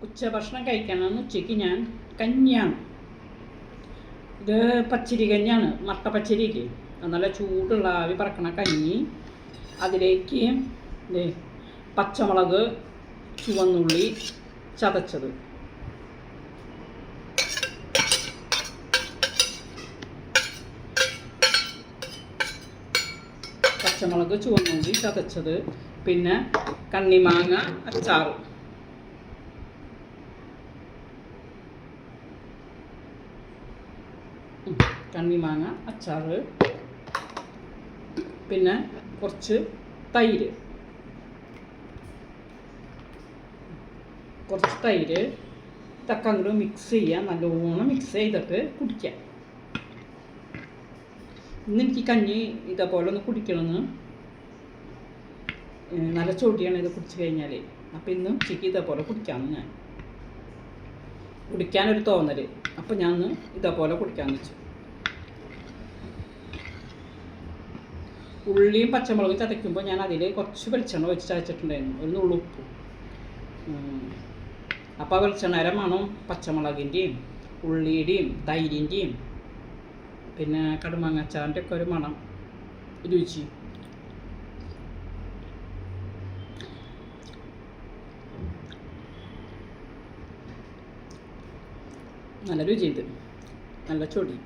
ഉച്ചഭക്ഷണം കഴിക്കണമെന്ന് ഉച്ചയ്ക്ക് ഞാൻ കഞ്ഞിയാണ്. ഇത് പച്ചരി കഞ്ഞിയാണ്, മട്ട പച്ചരിക്ക് നല്ല ചൂടുള്ള ആവി പറക്കണ കഞ്ഞി. അതിലേക്ക് പച്ചമുളക്, ചുവന്നുള്ളി ചതച്ചത്, പച്ചമുളക് ചുവന്നുള്ളി ചതച്ചത്, പിന്നെ കണ്ണിമാങ്ങ അച്ചാറ്, കണ്ണിമാങ്ങ അച്ചാറ്, പിന്നെ കുറച്ച് തൈര്, ഇതൊക്കെ അങ്ങോട്ട് മിക്സ് ചെയ്യാം. നല്ലോണം മിക്സ് ചെയ്തിട്ട് കുടിക്കാം. ഇന്ന് എനിക്ക് കഞ്ഞി ഇതേപോലെ ഒന്ന് കുടിക്കണമെന്ന് നല്ല ചൊടിയാണ് ഇത് കുടിച്ച് കഴിഞ്ഞാൽ. അപ്പം ഇന്ന് ഉച്ചയ്ക്ക് ഇതേപോലെ കുടിക്കാമെന്ന് ഞാൻ കുടിക്കാനൊരു തോന്നൽ. അപ്പം ഞാൻ ഇതേപോലെ കുടിക്കാമെന്ന് വെച്ചു. ഉള്ളിയും പച്ചമുളകും ചതയ്ക്കുമ്പോൾ ഞാൻ അതിൽ കുറച്ച് വെളിച്ചെണ്ണ വെച്ച് ചതച്ചിട്ടുണ്ടായിരുന്നു, ഒരു നുള്ളു ഉപ്പ്. അപ്പോൾ ആ വെളിച്ചെണ്ണയുടെ മണം പച്ചമുളകിൻ്റെയും ഉള്ളിയുടെയും തൈരിൻ്റെയും പിന്നെ കടുമാങ്ങച്ചാറിൻ്റെ ഒക്കെ ഒരു മണം, രുചി. നല്ല രുചിയുണ്ട്, നല്ല ചൊടി.